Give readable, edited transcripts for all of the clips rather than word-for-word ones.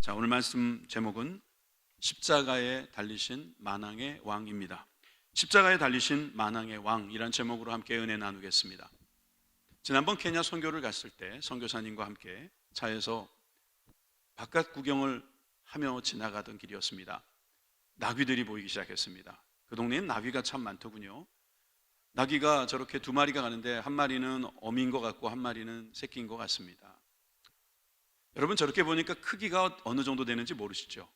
자, 오늘 말씀 제목은 십자가에 달리신 만왕의 왕입니다. 십자가에 달리신 만왕의 왕이란 제목으로 함께 은혜 나누겠습니다. 지난번 케냐 선교를 갔을 때 선교사님과 함께 차에서 바깥 구경을 하며 지나가던 길이었습니다. 나귀들이 보이기 시작했습니다. 그 동네엔 나귀가 참 많더군요. 나귀가 저렇게 두 마리가 가는데 한 마리는 어미인 것 같고 한 마리는 새끼인 것 같습니다. 여러분, 저렇게 보니까 크기가 어느 정도 되는지 모르시죠?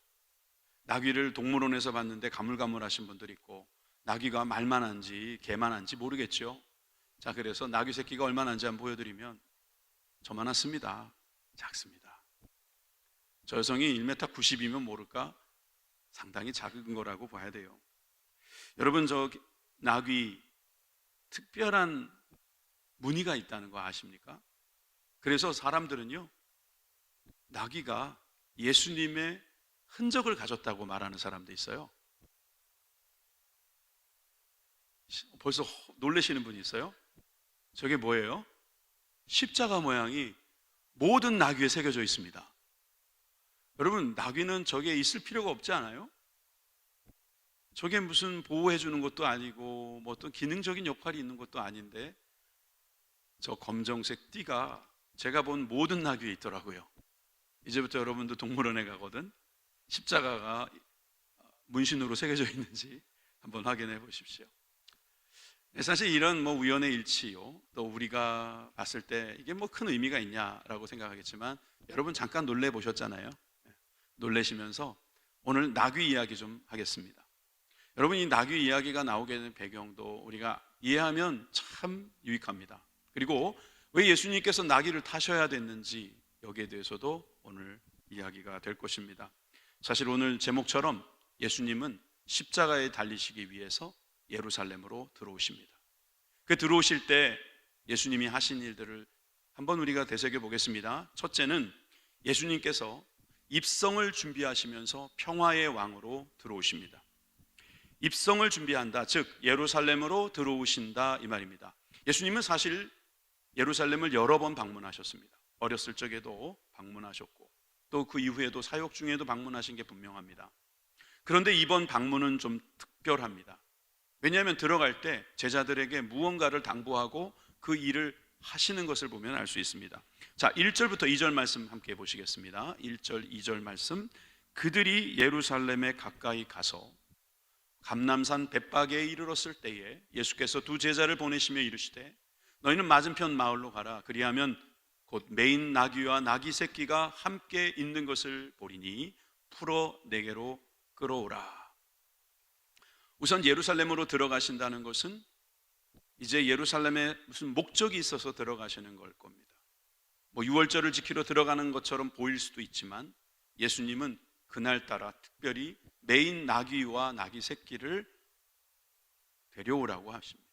나귀를 동물원에서 봤는데 가물가물하신 분들이 있고, 나귀가 말만한지 개만한지 모르겠죠. 자, 그래서 나귀 새끼가 얼마나인지 한번 보여드리면 저만하습니다. 작습니다. 저 여성이 1m 90이면 모를까 상당히 작은 거라고 봐야 돼요. 여러분, 저 나귀 특별한 무늬가 있다는 거 아십니까? 그래서 사람들은요, 나귀가 예수님의 흔적을 가졌다고 말하는 사람도 있어요. 벌써 놀라시는 분이 있어요? 저게 뭐예요? 십자가 모양이 모든 나귀에 새겨져 있습니다. 여러분, 나귀는 저게 있을 필요가 없지 않아요? 저게 무슨 보호해 주는 것도 아니고 뭐 어떤 기능적인 역할이 있는 것도 아닌데 저 검정색 띠가 제가 본 모든 나귀에 있더라고요. 이제부터 여러분도 동물원에 가거든 십자가가 문신으로 새겨져 있는지 한번 확인해 보십시오. 사실 이런 우연의 일치요, 또 우리가 봤을 때 이게 큰 의미가 있냐라고 생각하겠지만, 여러분 잠깐 놀래 보셨잖아요. 놀래시면서 오늘 나귀 이야기 좀 하겠습니다. 여러분, 이 나귀 이야기가 나오게 된 배경도 우리가 이해하면 참 유익합니다. 그리고 왜 예수님께서 나귀를 타셔야 됐는지 여기에 대해서도 오늘 이야기가 될 것입니다. 사실 오늘 제목처럼 예수님은 십자가에 달리시기 위해서 예루살렘으로 들어오십니다. 그 들어오실 때 예수님이 하신 일들을 한번 우리가 되새겨 보겠습니다. 첫째는 예수님께서 입성을 준비하시면서 평화의 왕으로 들어오십니다. 입성을 준비한다, 즉 예루살렘으로 들어오신다, 이 말입니다. 예수님은 사실 예루살렘을 여러 번 방문하셨습니다. 어렸을 적에도 방문하셨고 또 그 이후에도 사역 중에도 방문하신 게 분명합니다. 그런데 이번 방문은 좀 특별합니다. 왜냐하면 들어갈 때 제자들에게 무언가를 당부하고 그 일을 하시는 것을 보면 알 수 있습니다. 자, 1절부터 2절 말씀 함께 보시겠습니다. 1절, 2절 말씀. 그들이 예루살렘에 가까이 가서 감람산 벳바게에 이르렀을 때에 예수께서 두 제자를 보내시며 이르시되 너희는 맞은편 마을로 가라. 그리하면 곧 매인 나귀와 나귀 새끼가 함께 있는 것을 보리니 풀어 내게로 끌어오라. 우선 예루살렘으로 들어가신다는 것은 이제 예루살렘에 무슨 목적이 있어서 들어가시는 걸 겁니다. 유월절을 지키러 들어가는 것처럼 보일 수도 있지만 예수님은 그날따라 특별히 매인 나귀와 나귀 새끼를 데려오라고 하십니다.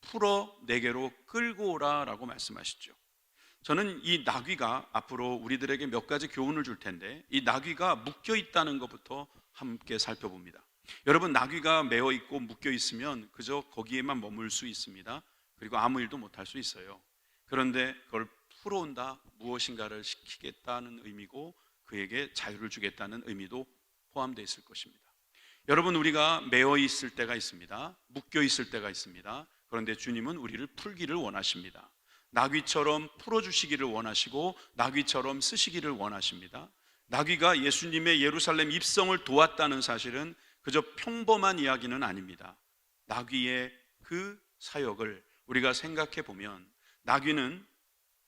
풀어 내게로 끌고 오라라고 말씀하시죠. 저는 이 나귀가 앞으로 우리들에게 몇 가지 교훈을 줄 텐데, 이 나귀가 묶여 있다는 것부터 함께 살펴봅니다. 여러분, 나귀가 매어 있고 묶여 있으면 그저 거기에만 머물 수 있습니다. 그리고 아무 일도 못할 수 있어요. 그런데 그걸 풀어온다, 무엇인가를 시키겠다는 의미고 그에게 자유를 주겠다는 의미도 포함되어 있을 것입니다. 여러분, 우리가 매어 있을 때가 있습니다. 묶여 있을 때가 있습니다. 그런데 주님은 우리를 풀기를 원하십니다. 나귀처럼 풀어주시기를 원하시고 나귀처럼 쓰시기를 원하십니다. 나귀가 예수님의 예루살렘 입성을 도왔다는 사실은 그저 평범한 이야기는 아닙니다. 나귀의 그 사역을 우리가 생각해 보면 나귀는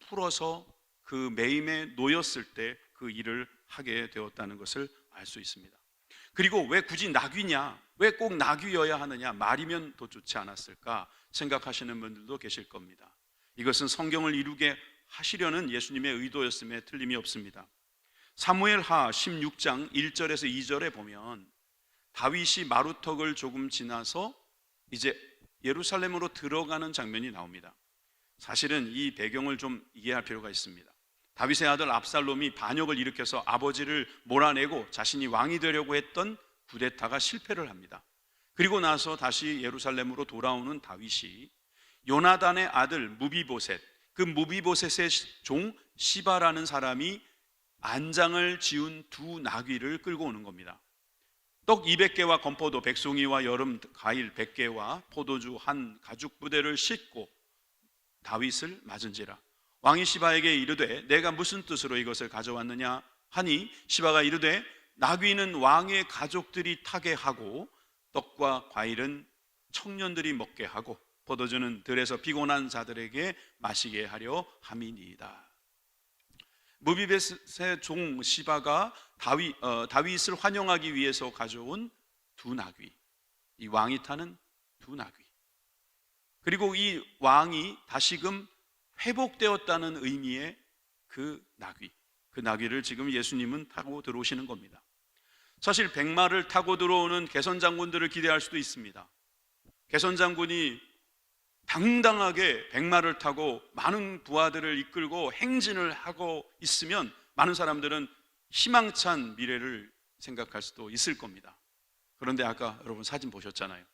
풀어서 그 매임에 놓였을 때 그 일을 하게 되었다는 것을 알 수 있습니다. 그리고 왜 굳이 나귀냐, 왜 꼭 나귀여야 하느냐, 말이면 더 좋지 않았을까 생각하시는 분들도 계실 겁니다. 이것은 성경을 이루게 하시려는 예수님의 의도였음에 틀림이 없습니다. 사무엘하 16장 1절에서 2절에 보면 다윗이 마루턱을 조금 지나서 이제 예루살렘으로 들어가는 장면이 나옵니다. 사실은 이 배경을 좀 이해할 필요가 있습니다. 다윗의 아들 압살롬이 반역을 일으켜서 아버지를 몰아내고 자신이 왕이 되려고 했던 쿠데타가 실패를 합니다. 그리고 나서 다시 예루살렘으로 돌아오는 다윗이 요나단의 아들 무비보셋, 그 무비보셋의 종 시바라는 사람이 안장을 지운 두 나귀를 끌고 오는 겁니다. 떡 200개와 건포도, 백송이와 여름 과일 100개와 포도주 한 가죽 부대를 싣고 다윗을 맞은지라. 왕이 시바에게 이르되 내가 무슨 뜻으로 이것을 가져왔느냐 하니 시바가 이르되 나귀는 왕의 가족들이 타게 하고 떡과 과일은 청년들이 먹게 하고 포도주는 들에서 피곤한 자들에게 마시게 하려 함이니이다. 무비벳의 종 시바가 다윗을 환영하기 위해서 가져온 두 나귀, 이 왕이 타는 두 나귀, 그리고 이 왕이 다시금 회복되었다는 의미의 그 나귀를 지금 예수님은 타고 들어오시는 겁니다. 사실 백마를 타고 들어오는 개선장군들을 기대할 수도 있습니다. 개선장군이 당당하게 백마를 타고 많은 부하들을 이끌고 행진을 하고 있으면 많은 사람들은 희망찬 미래를 생각할 수도 있을 겁니다. 그런데 아까 여러분 사진 보셨잖아요.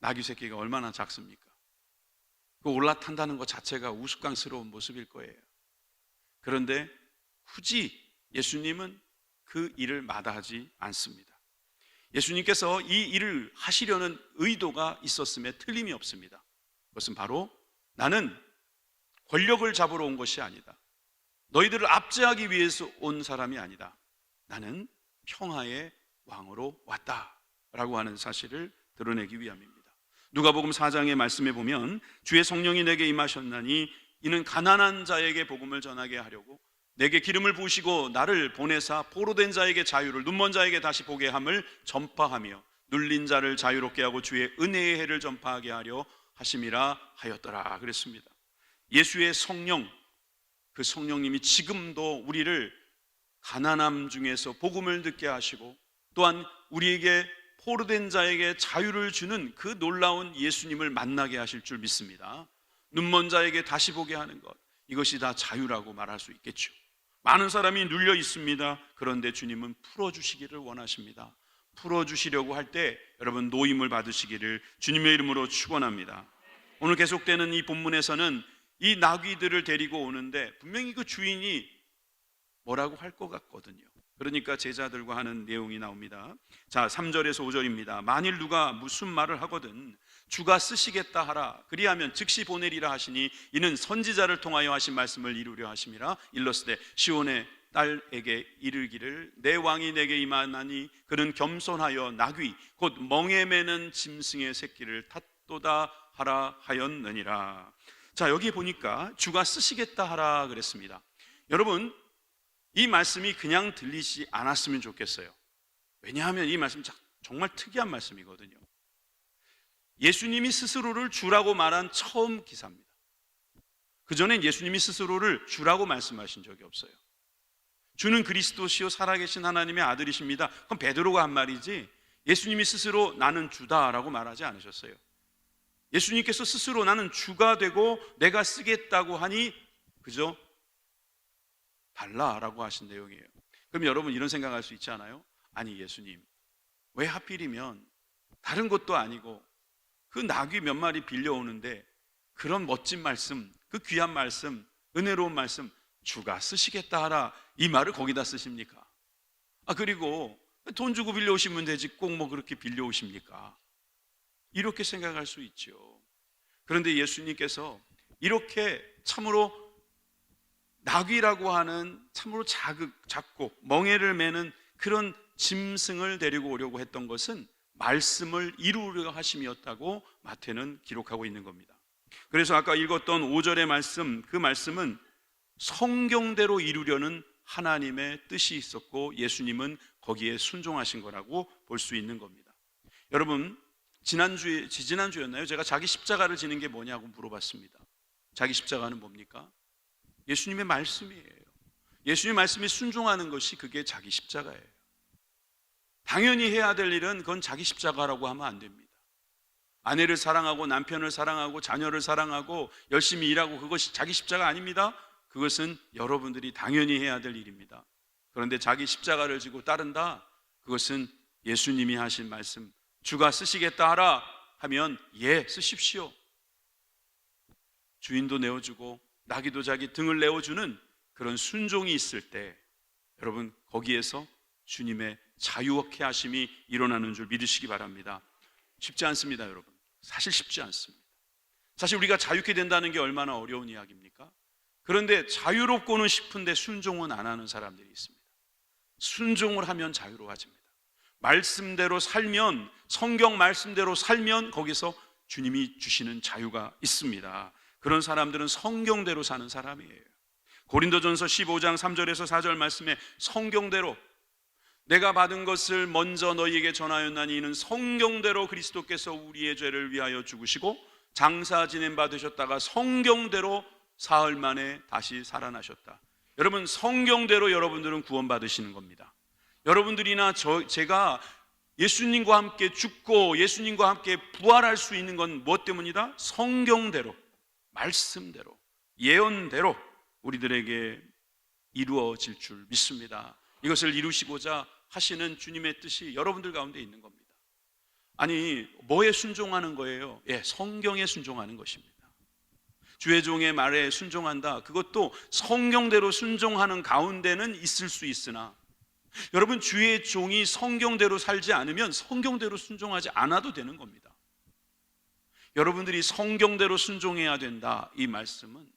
나귀 새끼가 얼마나 작습니까? 그 올라탄다는 것 자체가 우스꽝스러운 모습일 거예요. 그런데 굳이 예수님은 그 일을 마다하지 않습니다. 예수님께서 이 일을 하시려는 의도가 있었음에 틀림이 없습니다. 그것은 바로 나는 권력을 잡으러 온 것이 아니다. 너희들을 압제하기 위해서 온 사람이 아니다. 나는 평화의 왕으로 왔다라고 하는 사실을 드러내기 위함입니다. 누가복음 4장의 말씀에 보면 주의 성령이 내게 임하셨나니 이는 가난한 자에게 복음을 전하게 하려고 내게 기름을 부으시고 나를 보내사 포로된 자에게 자유를, 눈먼 자에게 다시 보게 함을 전파하며 눌린 자를 자유롭게 하고 주의 은혜의 해를 전파하게 하려 하심이라 하였더라 그랬습니다. 예수의 성령, 그 성령님이 지금도 우리를 가난함 중에서 복음을 듣게 하시고 또한 우리에게 포로된 자에게 자유를 주는 그 놀라운 예수님을 만나게 하실 줄 믿습니다. 눈먼 자에게 다시 보게 하는 것, 이것이 다 자유라고 말할 수 있겠죠. 많은 사람이 눌려 있습니다. 그런데 주님은 풀어주시기를 원하십니다. 풀어주시려고 할 때 여러분 노임을 받으시기를 주님의 이름으로 축원합니다. 오늘 계속되는 이 본문에서는 이 나귀들을 데리고 오는데 분명히 그 주인이 뭐라고 할 것 같거든요. 그러니까 제자들과 하는 내용이 나옵니다. 자, 3절에서 5절입니다. 만일 누가 무슨 말을 하거든 주가 쓰시겠다 하라. 그리하면 즉시 보내리라 하시니 이는 선지자를 통하여 하신 말씀을 이루려 하심이라. 일러스되 시온의 딸에게 이르기를 내 왕이 내게 임하나니 그는 겸손하여 나귀 곧 멍에 매는 짐승의 새끼를 탔도다 하라 하였느니라. 자, 여기 보니까 주가 쓰시겠다 하라 그랬습니다. 여러분, 이 말씀이 그냥 들리지 않았으면 좋겠어요. 왜냐하면 이 말씀이 정말 특이한 말씀이거든요. 예수님이 스스로를 주라고 말한 처음 기사입니다. 그전엔 예수님이 스스로를 주라고 말씀하신 적이 없어요. 주는 그리스도시요 살아계신 하나님의 아들이십니다. 그럼 베드로가 한 말이지 예수님이 스스로 나는 주다라고 말하지 않으셨어요. 예수님께서 스스로 나는 주가 되고 내가 쓰겠다고 하니 그죠? 달라라고 하신 내용이에요. 그럼 여러분 이런 생각할 수 있지 않아요? 아니 예수님 왜 하필이면 다른 것도 아니고 그 나귀 몇 마리 빌려오는데 그런 멋진 말씀, 그 귀한 말씀, 은혜로운 말씀 주가 쓰시겠다 하라 이 말을 거기다 쓰십니까? 그리고 돈 주고 빌려오시면 되지 꼭 뭐 그렇게 빌려오십니까? 이렇게 생각할 수 있죠. 그런데 예수님께서 이렇게 참으로 나귀라고 하는 참으로 작고 멍에를 매는 그런 짐승을 데리고 오려고 했던 것은 말씀을 이루려 하심이었다고 마태는 기록하고 있는 겁니다. 그래서 아까 읽었던 5절의 말씀, 그 말씀은 성경대로 이루려는 하나님의 뜻이 있었고 예수님은 거기에 순종하신 거라고 볼 수 있는 겁니다. 여러분, 지난주였나요? 제가 자기 십자가를 지는 게 뭐냐고 물어봤습니다. 자기 십자가는 뭡니까? 예수님의 말씀이에요. 예수님의 말씀에 순종하는 것이 그게 자기 십자가예요. 당연히 해야 될 일은 그건 자기 십자가라고 하면 안 됩니다. 아내를 사랑하고 남편을 사랑하고 자녀를 사랑하고 열심히 일하고 그것이 자기 십자가 아닙니다. 그것은 여러분들이 당연히 해야 될 일입니다. 그런데 자기 십자가를 지고 따른다? 그것은 예수님이 하신 말씀 주가 쓰시겠다 하라 하면 예 쓰십시오. 주인도 내어주고 나귀도 자기 등을 내어주는 그런 순종이 있을 때 여러분, 거기에서 주님의 자유케 하심이 일어나는 줄 믿으시기 바랍니다. 쉽지 않습니다, 여러분. 사실 쉽지 않습니다. 사실 우리가 자유케 된다는 게 얼마나 어려운 이야기입니까? 그런데 자유롭고는 싶은데 순종은 안 하는 사람들이 있습니다. 순종을 하면 자유로워집니다. 말씀대로 살면, 성경 말씀대로 살면 거기서 주님이 주시는 자유가 있습니다. 그런 사람들은 성경대로 사는 사람이에요. 고린도전서 15장 3절에서 4절 말씀에 성경대로 내가 받은 것을 먼저 너희에게 전하였나니 이는 성경대로 그리스도께서 우리의 죄를 위하여 죽으시고 장사 지냄 받으셨다가 성경대로 사흘 만에 다시 살아나셨다. 여러분, 성경대로 여러분들은 구원받으시는 겁니다. 여러분들이나 제가 예수님과 함께 죽고 예수님과 함께 부활할 수 있는 건 무엇 때문이다? 성경대로, 말씀대로, 예언대로 우리들에게 이루어질 줄 믿습니다. 이것을 이루시고자 하시는 주님의 뜻이 여러분들 가운데 있는 겁니다. 아니, 뭐에 순종하는 거예요? 성경에 순종하는 것입니다. 주의 종의 말에 순종한다. 그것도 성경대로 순종하는 가운데는 있을 수 있으나, 여러분, 주의 종이 성경대로 살지 않으면 성경대로 순종하지 않아도 되는 겁니다. 여러분들이 성경대로 순종해야 된다. 이 말씀은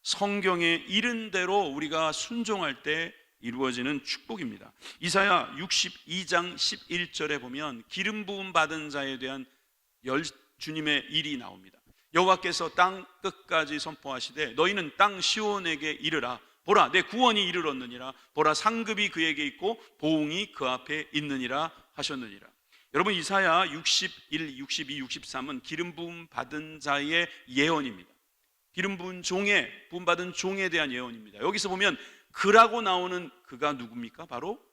성경에 이른 대로 우리가 순종할 때 이루어지는 축복입니다. 이사야 62장 11절에 보면 기름 부음 받은 자에 대한 주님의 일이 나옵니다. 여호와께서 땅 끝까지 선포하시되 너희는 땅 시온에게 이르라. 보라, 내 구원이 이르렀느니라. 보라, 상급이 그에게 있고 보응이 그 앞에 있느니라 하셨느니라. 여러분, 이사야 61, 62, 63은 기름 부음 받은 자의 예언입니다. 기름 부은 종의, 부음 받은 종에 대한 예언입니다. 여기서 보면 그라고 나오는 그가 누굽니까? 바로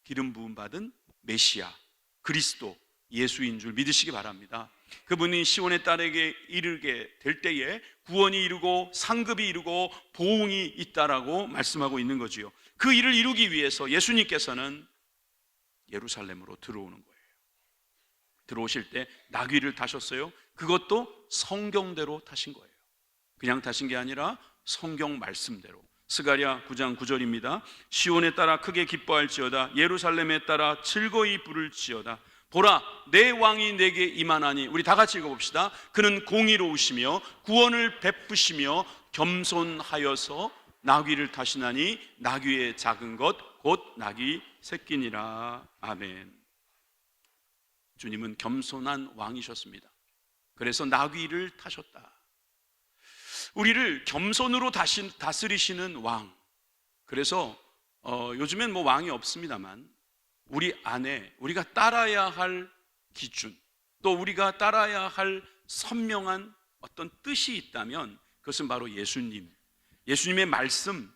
기름 부음 받은 메시아, 그리스도, 예수인 줄 믿으시기 바랍니다. 그분이 시온의 딸에게 이르게 될 때에 구원이 이르고 상급이 이르고 보응이 있다라고 말씀하고 있는 거지요. 그 일을 이루기 위해서 예수님께서는 예루살렘으로 들어오는 거예요. 들어오실 때 나귀를 타셨어요. 그것도 성경대로 타신 거예요. 그냥 타신 게 아니라 성경 말씀대로. 스가랴 9장 9절입니다. 시온에 따라 크게 기뻐할지어다. 예루살렘에 따라 즐거이 부를지어다. 보라, 내 왕이 내게 임하나니. 우리 다 같이 읽어봅시다. 그는 공의로우시며 구원을 베푸시며 겸손하여서 나귀를 타시나니 나귀의 작은 것 곧 나귀 새끼니라. 아멘. 주님은 겸손한 왕이셨습니다. 그래서 나귀를 타셨다. 우리를 겸손으로 다스리시는 왕. 그래서 요즘엔 뭐 왕이 없습니다만 우리 안에 우리가 따라야 할 기준, 또 우리가 따라야 할 선명한 어떤 뜻이 있다면 그것은 바로 예수님의 말씀,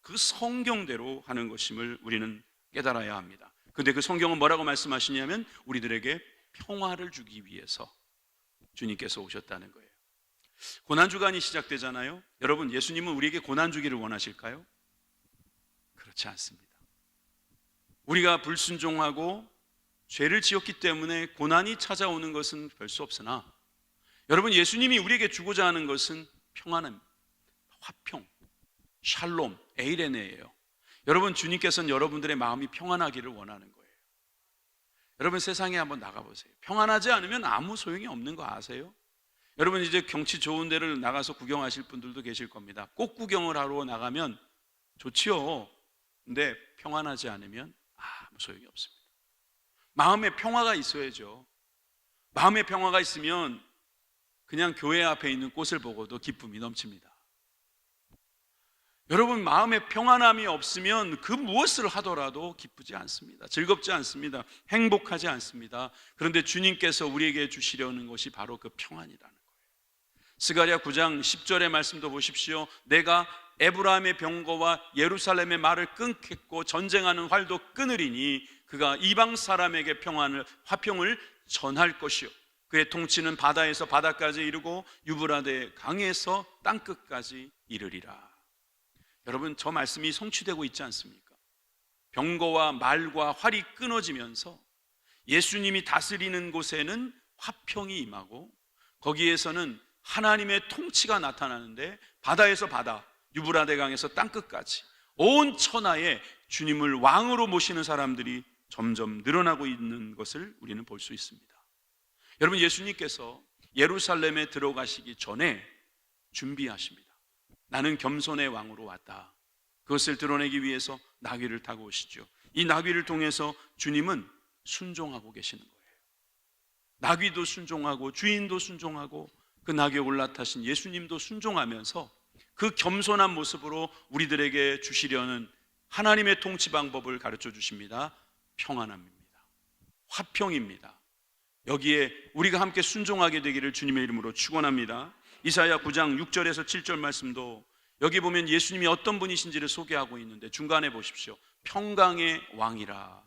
그 성경대로 하는 것임을 우리는 깨달아야 합니다. 그런데 그 성경은 뭐라고 말씀하시냐면 우리들에게 평화를 주기 위해서 주님께서 오셨다는 거예요. 고난주간이 시작되잖아요. 여러분, 예수님은 우리에게 고난 주기를 원하실까요? 그렇지 않습니다. 우리가 불순종하고 죄를 지었기 때문에 고난이 찾아오는 것은 별 수 없으나, 여러분, 예수님이 우리에게 주고자 하는 것은 평안입니다. 화평, 샬롬, 에이레네예요. 여러분, 주님께서는 여러분들의 마음이 평안하기를 원하는 거예요. 여러분, 세상에 한번 나가보세요. 평안하지 않으면 아무 소용이 없는 거 아세요? 여러분, 이제 경치 좋은 데를 나가서 구경하실 분들도 계실 겁니다. 꽃 구경을 하러 나가면 좋지요. 근데 평안하지 않으면 아무 소용이 없습니다. 마음의 평화가 있어야죠. 마음의 평화가 있으면 그냥 교회 앞에 있는 꽃을 보고도 기쁨이 넘칩니다. 여러분, 마음의 평안함이 없으면 그 무엇을 하더라도 기쁘지 않습니다. 즐겁지 않습니다. 행복하지 않습니다. 그런데 주님께서 우리에게 주시려는 것이 바로 그 평안이라는 거예요. 스가랴 9장 10절의 말씀도 보십시오. 내가 에브라임의 병거와 예루살렘의 말을 끊겠고 전쟁하는 활도 끊으리니 그가 이방 사람에게 화평을 전할 것이요 그의 통치는 바다에서 바다까지 이르고 유브라데 강에서 땅끝까지 이르리라. 여러분, 저 말씀이 성취되고 있지 않습니까? 병거와 말과 활이 끊어지면서 예수님이 다스리는 곳에는 화평이 임하고 거기에서는 하나님의 통치가 나타나는데 바다에서 바다, 유브라데 강에서 땅끝까지 온 천하에 주님을 왕으로 모시는 사람들이 점점 늘어나고 있는 것을 우리는 볼 수 있습니다. 여러분, 예수님께서 예루살렘에 들어가시기 전에 준비하십니다. 나는 겸손의 왕으로 왔다. 그것을 드러내기 위해서 나귀를 타고 오시죠. 이 나귀를 통해서 주님은 순종하고 계시는 거예요. 나귀도 순종하고 주인도 순종하고 그 나귀에 올라타신 예수님도 순종하면서 그 겸손한 모습으로 우리들에게 주시려는 하나님의 통치 방법을 가르쳐 주십니다. 평안함입니다. 화평입니다. 여기에 우리가 함께 순종하게 되기를 주님의 이름으로 축원합니다. 이사야 9장 6절에서 7절 말씀도 여기 보면 예수님이 어떤 분이신지를 소개하고 있는데 중간에 보십시오. 평강의 왕이라.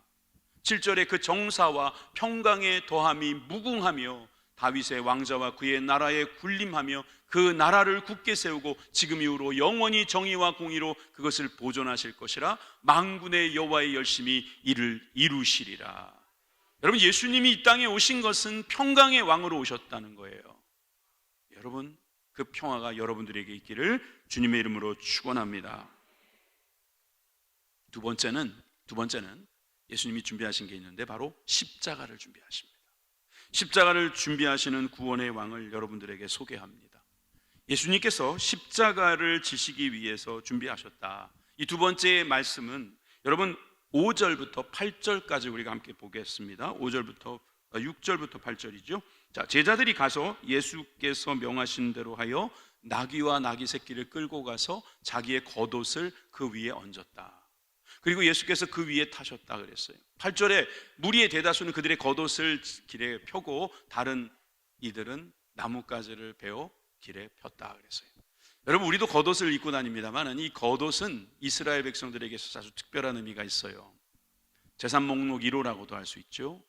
7절에 그 정사와 평강의 더함이 무궁하며 다윗의 왕자와 그의 나라에 군림하며 그 나라를 굳게 세우고 지금 이후로 영원히 정의와 공의로 그것을 보존하실 것이라. 만군의 여호와의 열심히 이를 이루시리라. 여러분, 예수님이 이 땅에 오신 것은 평강의 왕으로 오셨다는 거예요. 여러분, 그 평화가 여러분들에게 있기를 주님의 이름으로 축원합니다. 두 번째는 예수님이 준비하신 게 있는데 바로 십자가를 준비하십니다. 십자가를 준비하시는 구원의 왕을 여러분들에게 소개합니다. 예수님께서 십자가를 지시기 위해서 준비하셨다. 이 두 번째 말씀은 여러분 5절부터 8절까지 우리가 함께 보겠습니다. 6절부터 8절이죠. 자, 제자들이 가서 예수께서 명하신 대로 하여 나귀와 나귀 새끼를 끌고 가서 자기의 겉옷을 그 위에 얹었다. 그리고 예수께서 그 위에 타셨다 그랬어요. 8절에 무리의 대다수는 그들의 겉옷을 길에 펴고 다른 이들은 나뭇가지를 베어 길에 폈다 그랬어요. 여러분, 우리도 겉옷을 입고 다닙니다만 이 겉옷은 이스라엘 백성들에게서 아주 특별한 의미가 있어요. 재산 목록 1호라고도 할 수 있죠.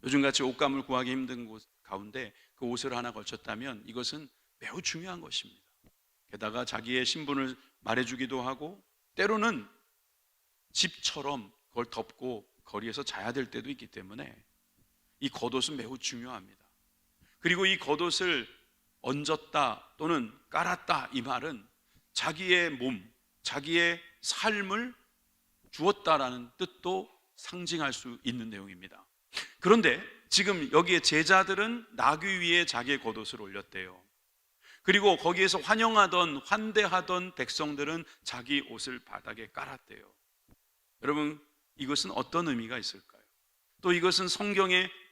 요즘같이 옷감을 구하기 힘든 곳 가운데 그 옷을 하나 걸쳤다면 이것은 매우 중요한 것입니다. 게다가 자기의 신분을 말해주기도 하고 때로는 집처럼 그걸 덮고 거리에서 자야 될 때도 있기 때문에 이 겉옷은 매우 중요합니다. 그리고 이 겉옷을 얹었다 또는 깔았다, 이 말은 자기의 몸, 자기의 삶을 주었다라는 뜻도 상징할 수 있는 내용입니다. 그런데 지금 여기에 제자들은 나귀 위에 자기의 겉옷을 올렸대요. 그리고 거기에서 환대하던 백성들은 자기 옷을 바닥에 깔았대요. 여러분, 이것은 어떤 의미가 있을까요? 또 이것은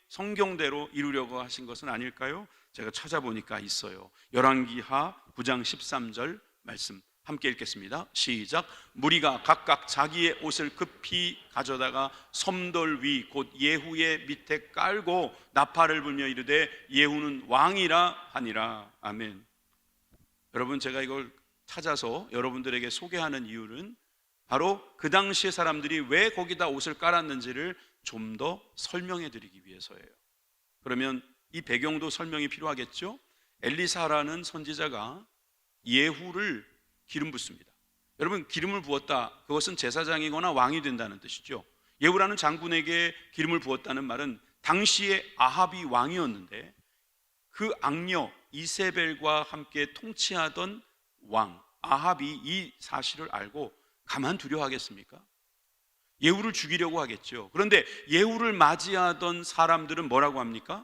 성경대로 이루려고 하신 것은 아닐까요? 제가 찾아보니까 있어요. 열왕기하 9장 13절 말씀 함께 읽겠습니다. 시작. 무리가 각각 자기의 옷을 급히 가져다가 섬돌 위 곧 예후의 밑에 깔고 나팔을 불며 이르되 예후는 왕이라 하니라. 아멘. 여러분, 제가 이걸 찾아서 여러분들에게 소개하는 이유는 바로 그 당시의 사람들이 왜 거기다 옷을 깔았는지를 좀 더 설명해 드리기 위해서예요. 그러면 이 배경도 설명이 필요하겠죠? 엘리사라는 선지자가 예후를 기름 붓습니다. 여러분, 기름을 부었다, 그것은 제사장이거나 왕이 된다는 뜻이죠. 예후라는 장군에게 기름을 부었다는 말은 당시에 아합이 왕이었는데 그 악녀 이세벨과 함께 통치하던 왕 아합이 이 사실을 알고 가만두려 하겠습니까? 예후를 죽이려고 하겠죠. 그런데 예후를 맞이하던 사람들은 뭐라고 합니까?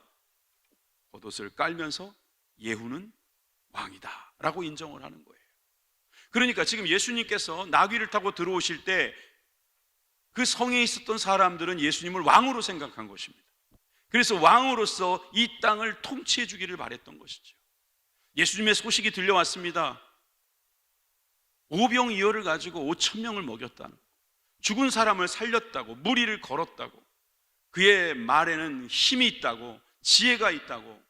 겉옷을 깔면서 예후는 왕이다 라고 인정을 하는 거예요. 그러니까 지금 예수님께서 나귀를 타고 들어오실 때 그 성에 있었던 사람들은 예수님을 왕으로 생각한 것입니다. 그래서 왕으로서 이 땅을 통치해 주기를 바랬던 것이죠. 예수님의 소식이 들려왔습니다. 오병이어를 가지고 5,000명을 먹였다는, 죽은 사람을 살렸다고, 무리를 걸었다고, 그의 말에는 힘이 있다고, 지혜가 있다고,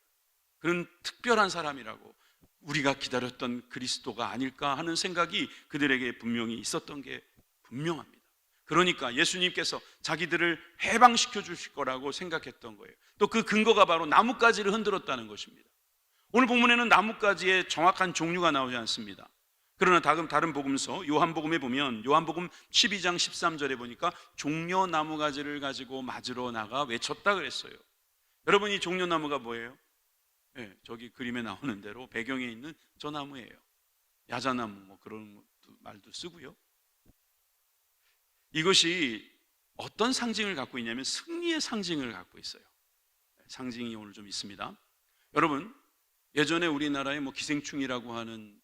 그런 특별한 사람이라고, 우리가 기다렸던 그리스도가 아닐까 하는 생각이 그들에게 분명히 있었던 게 분명합니다. 그러니까 예수님께서 자기들을 해방시켜 주실 거라고 생각했던 거예요. 또 그 근거가 바로 나뭇가지를 흔들었다는 것입니다. 오늘 본문에는 나뭇가지의 정확한 종류가 나오지 않습니다. 그러나 다른 복음서 요한복음에 보면 요한복음 12장 13절에 보니까 종려나무가지를 가지고 맞으러 나가 외쳤다 그랬어요. 여러분, 이 종려나무가 뭐예요? 네, 저기 그림에 나오는 대로 배경에 있는 저 나무예요. 야자나무 뭐 그런 말도 쓰고요. 이것이 어떤 상징을 갖고 있냐면 승리의 상징을 갖고 있어요. 상징이 오늘 좀 있습니다. 여러분, 예전에 우리나라에 기생충이라고 하는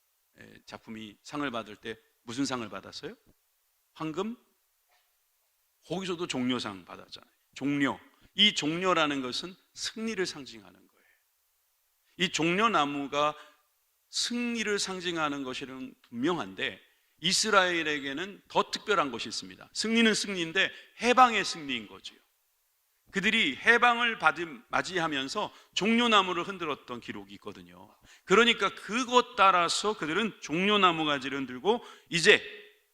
작품이 상을 받을 때 무슨 상을 받았어요? 황금? 거기서도 종려상 받았잖아요. 종려. 이 종려라는 것은 승리를 상징하는 거예요. 이 종려나무가 승리를 상징하는 것이는 분명한데 이스라엘에게는 더 특별한 것이 있습니다. 승리는 승리인데 해방의 승리인 거죠. 그들이 해방을 맞이하면서 종려나무를 흔들었던 기록이 있거든요. 그러니까 그것 따라서 그들은 종려나무 가지를 흔들고 이제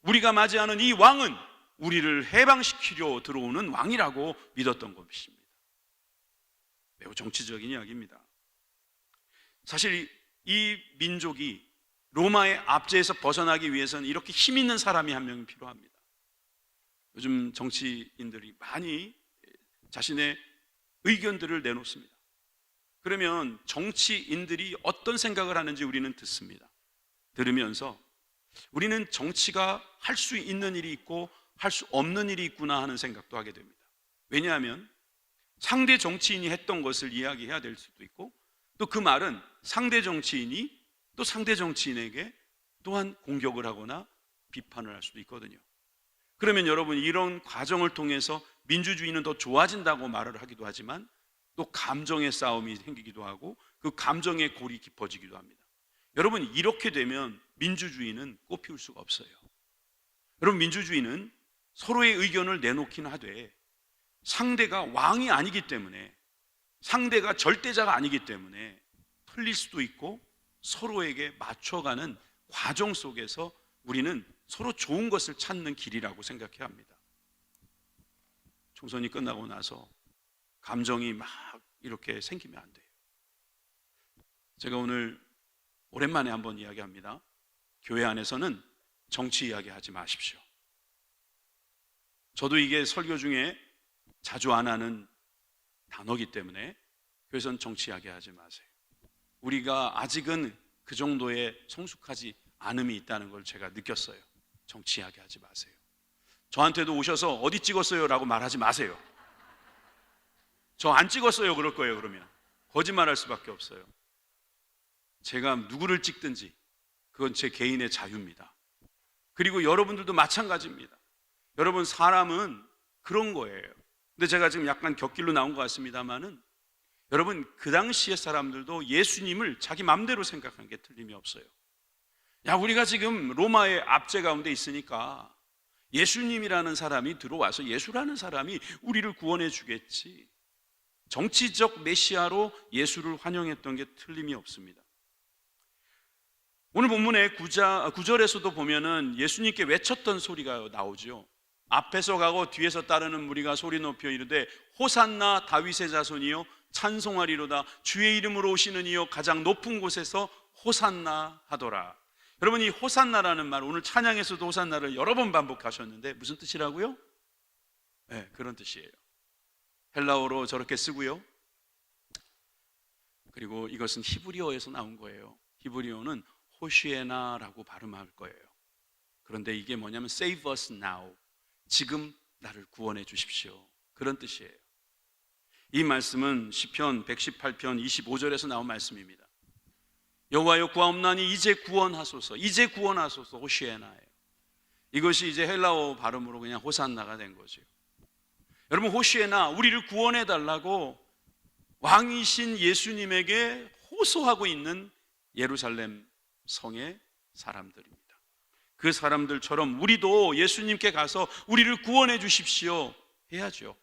우리가 맞이하는 이 왕은 우리를 해방시키려 들어오는 왕이라고 믿었던 것입니다. 매우 정치적인 이야기입니다. 사실 이 민족이 로마의 압제에서 벗어나기 위해서는 이렇게 힘 있는 사람이 한 명이 필요합니다. 요즘 정치인들이 많이 자신의 의견들을 내놓습니다. 그러면 정치인들이 어떤 생각을 하는지 우리는 듣습니다. 들으면서 우리는 정치가 할 수 있는 일이 있고 할 수 없는 일이 있구나 하는 생각도 하게 됩니다. 왜냐하면 상대 정치인이 했던 것을 이야기해야 될 수도 있고 또 그 말은 상대 정치인이 또 상대 정치인에게 또한 공격을 하거나 비판을 할 수도 있거든요. 그러면 여러분, 이런 과정을 통해서 민주주의는 더 좋아진다고 말을 하기도 하지만 또 감정의 싸움이 생기기도 하고 그 감정의 골이 깊어지기도 합니다. 여러분, 이렇게 되면 민주주의는 꽃피울 수가 없어요. 여러분, 민주주의는 서로의 의견을 내놓긴 하되 상대가 왕이 아니기 때문에, 상대가 절대자가 아니기 때문에 틀릴 수도 있고 서로에게 맞춰가는 과정 속에서 우리는 서로 좋은 것을 찾는 길이라고 생각해야 합니다. 총선이 끝나고 나서 감정이 막 이렇게 생기면 안 돼요. 제가 오늘 오랜만에 한번 이야기합니다. 교회 안에서는 정치 이야기하지 마십시오. 저도 이게 설교 중에 자주 안 하는 단어이기 때문에 교회에서는 정치 이야기하지 마세요. 우리가 아직은 그 정도의 성숙하지 않음이 있다는 걸 제가 느꼈어요. 정치 이야기하지 마세요. 저한테도 오셔서 어디 찍었어요? 라고 말하지 마세요. 저 안 찍었어요 그럴 거예요. 그러면 거짓말할 수밖에 없어요. 제가 누구를 찍든지 그건 제 개인의 자유입니다. 그리고 여러분들도 마찬가지입니다. 여러분, 사람은 그런 거예요. 근데 제가 지금 약간 곁길로 나온 것 같습니다만은 여러분, 그 당시의 사람들도 예수님을 자기 맘대로 생각한 게 틀림이 없어요. 야, 우리가 지금 로마의 압제 가운데 있으니까 예수님이라는 사람이 들어와서 예수라는 사람이 우리를 구원해 주겠지. 정치적 메시아로 예수를 환영했던 게 틀림이 없습니다. 오늘 본문의 9절에서도 보면은 예수님께 외쳤던 소리가 나오죠. 앞에서 가고 뒤에서 따르는 무리가 소리 높여 이르되 호산나 다윗의 자손이여 찬송하리로다 주의 이름으로 오시는 이여 가장 높은 곳에서 호산나 하더라. 여러분, 이 호산나라는 말, 오늘 찬양에서도 호산나를 여러 번 반복하셨는데 무슨 뜻이라고요? 네, 그런 뜻이에요. 헬라어로 저렇게 쓰고요. 그리고 이것은 히브리어에서 나온 거예요. 히브리어는 호시에나라고 발음할 거예요. 그런데 이게 뭐냐면 Save us now, 지금 나를 구원해 주십시오, 그런 뜻이에요. 이 말씀은 시편 118편 25절에서 나온 말씀입니다. 여호와여 구하옵나니 이제 구원하소서, 이제 구원하소서, 호시에나예요. 이것이 이제 헬라어 발음으로 그냥 호산나가 된 거죠. 여러분, 호시에나, 우리를 구원해 달라고 왕이신 예수님에게 호소하고 있는 예루살렘 성의 사람들입니다. 그 사람들처럼 우리도 예수님께 가서 우리를 구원해 주십시오 해야죠.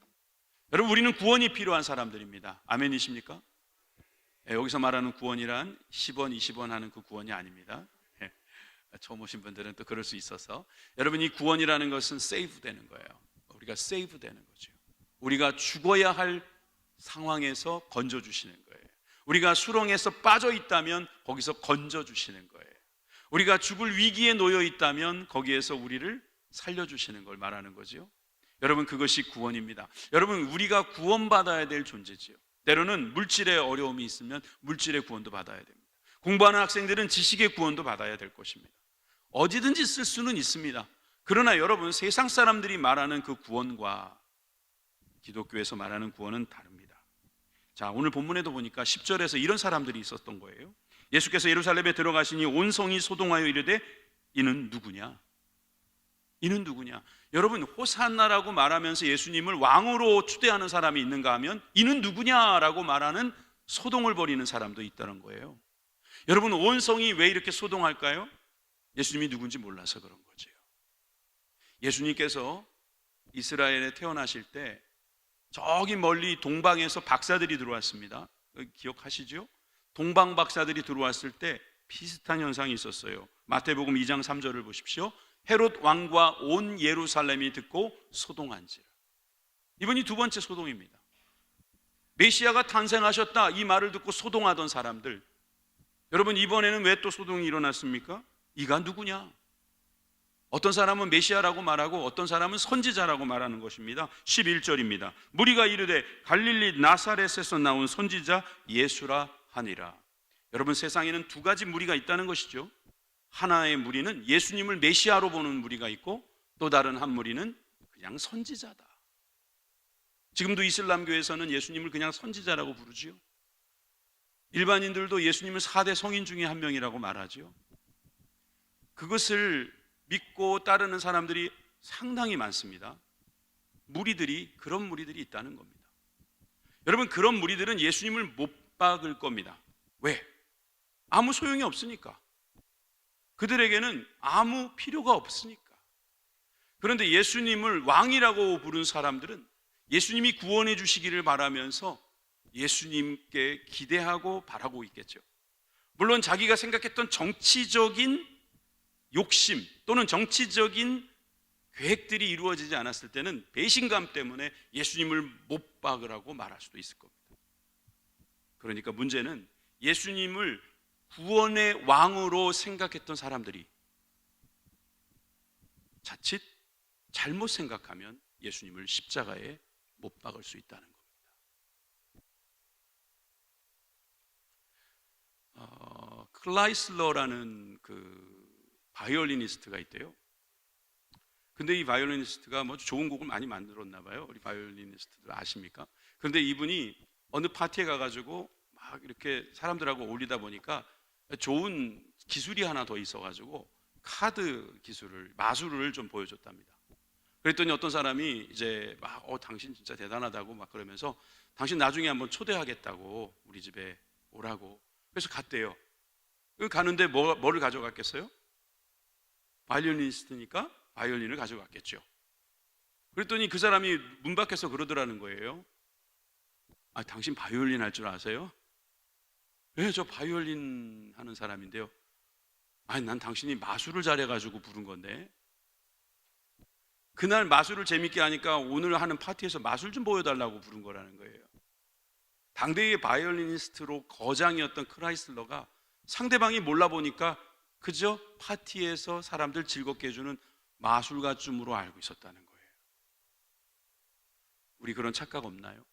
여러분, 우리는 구원이 필요한 사람들입니다. 아멘이십니까? 여기서 말하는 구원이란 10원, 20원 하는 그 구원이 아닙니다. 처음 오신 분들은 또 그럴 수 있어서, 여러분, 이 구원이라는 것은 세이브 되는 거예요. 우리가 세이브 되는 거죠. 우리가 죽어야 할 상황에서 건져주시는 거예요. 우리가 수렁에서 빠져 있다면 거기서 건져주시는 거예요. 우리가 죽을 위기에 놓여 있다면 거기에서 우리를 살려주시는 걸 말하는 거죠. 여러분, 그것이 구원입니다. 여러분, 우리가 구원받아야 될 존재지요. 때로는 물질의 어려움이 있으면 물질의 구원도 받아야 됩니다. 공부하는 학생들은 지식의 구원도 받아야 될 것입니다. 어디든지 쓸 수는 있습니다. 그러나 여러분, 세상 사람들이 말하는 그 구원과 기독교에서 말하는 구원은 다릅니다. 자, 오늘 본문에도 보니까 10절에서 이런 사람들이 있었던 거예요. 예수께서 예루살렘에 들어가시니 온 성이 소동하여 이르되 이는 누구냐? 이는 누구냐? 여러분, 호산나라고 말하면서 예수님을 왕으로 추대하는 사람이 있는가 하면 이는 누구냐라고 말하는 소동을 벌이는 사람도 있다는 거예요. 여러분, 온 성이 왜 이렇게 소동할까요? 예수님이 누군지 몰라서 그런 거죠. 예수님께서 이스라엘에 태어나실 때 저기 멀리 동방에서 박사들이 들어왔습니다. 기억하시죠? 동방 박사들이 들어왔을 때 비슷한 현상이 있었어요. 마태복음 2장 3절을 보십시오. 헤롯 왕과 온 예루살렘이 듣고 소동한지라. 이번이 두 번째 소동입니다. 메시아가 탄생하셨다 이 말을 듣고 소동하던 사람들, 여러분, 이번에는 왜 또 소동이 일어났습니까? 이가 누구냐? 어떤 사람은 메시아라고 말하고 어떤 사람은 선지자라고 말하는 것입니다. 11절입니다. 무리가 이르되 갈릴리 나사렛에서 나온 선지자 예수라 하니라. 여러분, 세상에는 두 가지 무리가 있다는 것이죠. 하나의 무리는 예수님을 메시아로 보는 무리가 있고, 또 다른 한 무리는 그냥 선지자다. 지금도 이슬람교에서는 예수님을 그냥 선지자라고 부르지요. 일반인들도 예수님을 4대 성인 중에 한 명이라고 말하지요. 그것을 믿고 따르는 사람들이 상당히 많습니다. 그런 무리들이 있다는 겁니다. 여러분, 그런 무리들은 예수님을 못 박을 겁니다. 왜? 아무 소용이 없으니까. 그들에게는 아무 필요가 없으니까. 그런데 예수님을 왕이라고 부른 사람들은 예수님이 구원해 주시기를 바라면서 예수님께 기대하고 바라고 있겠죠. 물론 자기가 생각했던 정치적인 욕심 또는 정치적인 계획들이 이루어지지 않았을 때는 배신감 때문에 예수님을 못 박으라고 말할 수도 있을 겁니다. 그러니까 문제는 예수님을 구원의 왕으로 생각했던 사람들이 자칫 잘못 생각하면 예수님을 십자가에 못 박을 수 있다는 겁니다. 클라이슬러라는 그 바이올리니스트가 있대요. 근데 이 바이올리니스트가 뭐 좋은 곡을 많이 만들었나 봐요. 우리 바이올리니스트들 아십니까? 그런데 이분이 어느 파티에 가가지고 막 이렇게 사람들하고 어울리다 보니까 좋은 기술이 하나 더 있어가지고 카드 기술을, 마술을 좀 보여줬답니다. 그랬더니 어떤 사람이 이제 막 당신 진짜 대단하다고 막 그러면서 당신 나중에 한번 초대하겠다고 우리 집에 오라고. 그래서 갔대요. 가는데 뭐를 가져갔겠어요? 바이올리니스트니까 바이올린을 가져갔겠죠. 그랬더니 그 사람이 문 밖에서 그러더라는 거예요. 당신 바이올린 할 줄 아세요? 네, 저 바이올린 하는 사람인데요. 난 당신이 마술을 잘해가지고 부른 건데. 그날 마술을 재밌게 하니까 오늘 하는 파티에서 마술 좀 보여달라고 부른 거라는 거예요. 당대의 바이올리니스트로 거장이었던 크라이슬러가 상대방이 몰라보니까 그저 파티에서 사람들 즐겁게 해주는 마술가쯤으로 알고 있었다는 거예요. 우리 그런 착각 없나요?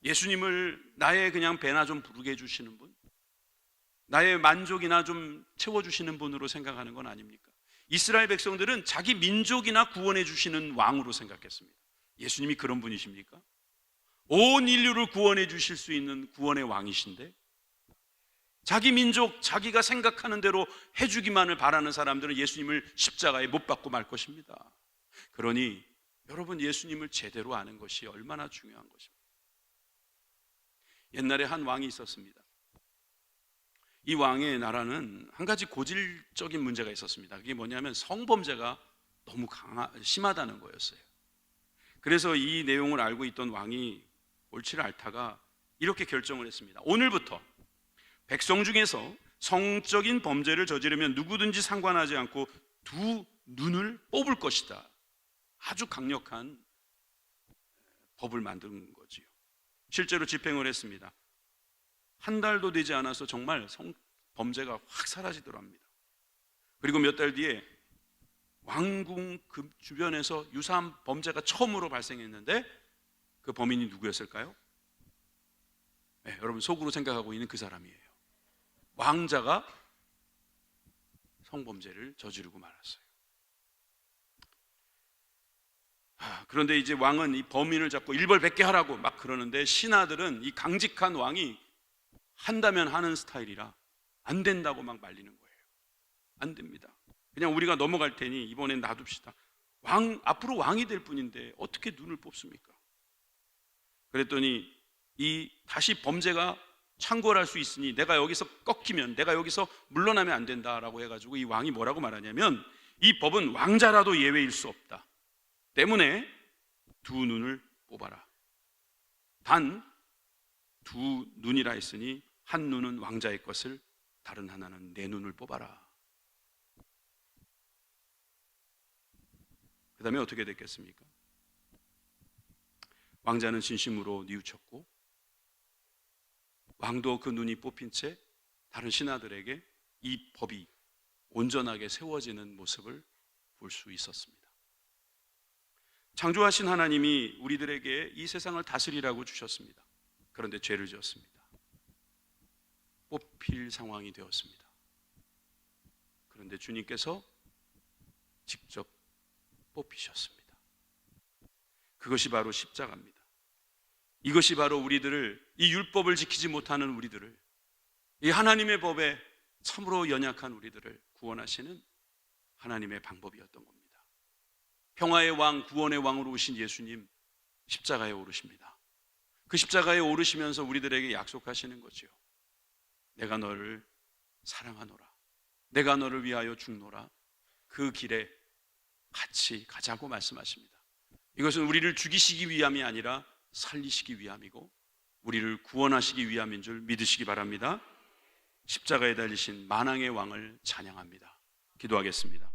예수님을 나의 그냥 배나 좀 부르게 해주시는 분, 나의 만족이나 좀 채워주시는 분으로 생각하는 건 아닙니까? 이스라엘 백성들은 자기 민족이나 구원해 주시는 왕으로 생각했습니다. 예수님이 그런 분이십니까? 온 인류를 구원해 주실 수 있는 구원의 왕이신데, 자기 민족, 자기가 생각하는 대로 해주기만을 바라는 사람들은 예수님을 십자가에 못 박고 말 것입니다. 그러니 여러분, 예수님을 제대로 아는 것이 얼마나 중요한 것입니다. 옛날에 한 왕이 있었습니다. 이 왕의 나라는 한 가지 고질적인 문제가 있었습니다. 그게 뭐냐면 성범죄가 너무 심하다는 거였어요. 그래서 이 내용을 알고 있던 왕이 옳지를 않다가 이렇게 결정을 했습니다. 오늘부터 백성 중에서 성적인 범죄를 저지르면 누구든지 상관하지 않고 두 눈을 뽑을 것이다. 아주 강력한 법을 만든 거지요. 실제로 집행을 했습니다. 한 달도 되지 않아서 정말 범죄가 확 사라지더라 합니다. 그리고 몇 달 뒤에 왕궁 그 주변에서 유사한 범죄가 처음으로 발생했는데 그 범인이 누구였을까요? 여러분 속으로 생각하고 있는 그 사람이에요. 왕자가 성범죄를 저지르고 말았어요. 그런데 이제 왕은 이 범인을 잡고 일벌백계 하라고 막 그러는데 신하들은 이 강직한 왕이 한다면 하는 스타일이라 안 된다고 막 말리는 거예요. 안 됩니다. 그냥 우리가 넘어갈 테니 이번엔 놔둡시다. 앞으로 왕이 될 뿐인데 어떻게 눈을 뽑습니까? 그랬더니 이 다시 범죄가 창궐할 수 있으니 내가 여기서 꺾이면, 내가 여기서 물러나면 안 된다라고 해가지고 이 왕이 뭐라고 말하냐면, 이 법은 왕자라도 예외일 수 없다 때문에 두 눈을 뽑아라. 단 두 눈이라 했으니 한 눈은 왕자의 것을, 다른 하나는 내 눈을 뽑아라. 그 다음에 어떻게 됐겠습니까? 왕자는 진심으로 뉘우쳤고, 왕도 그 눈이 뽑힌 채 다른 신하들에게 이 법이 온전하게 세워지는 모습을 볼 수 있었습니다. 창조하신 하나님이 우리들에게 이 세상을 다스리라고 주셨습니다. 그런데 죄를 지었습니다. 뽑힐 상황이 되었습니다. 그런데 주님께서 직접 뽑히셨습니다. 그것이 바로 십자가입니다. 이것이 바로 우리들을, 이 율법을 지키지 못하는 우리들을, 이 하나님의 법에 참으로 연약한 우리들을 구원하시는 하나님의 방법이었던 겁니다. 평화의 왕, 구원의 왕으로 오신 예수님, 십자가에 오르십니다. 그 십자가에 오르시면서 우리들에게 약속하시는 거죠. 내가 너를 사랑하노라, 내가 너를 위하여 죽노라, 그 길에 같이 가자고 말씀하십니다. 이것은 우리를 죽이시기 위함이 아니라 살리시기 위함이고 우리를 구원하시기 위함인 줄 믿으시기 바랍니다. 십자가에 달리신 만왕의 왕을 찬양합니다. 기도하겠습니다.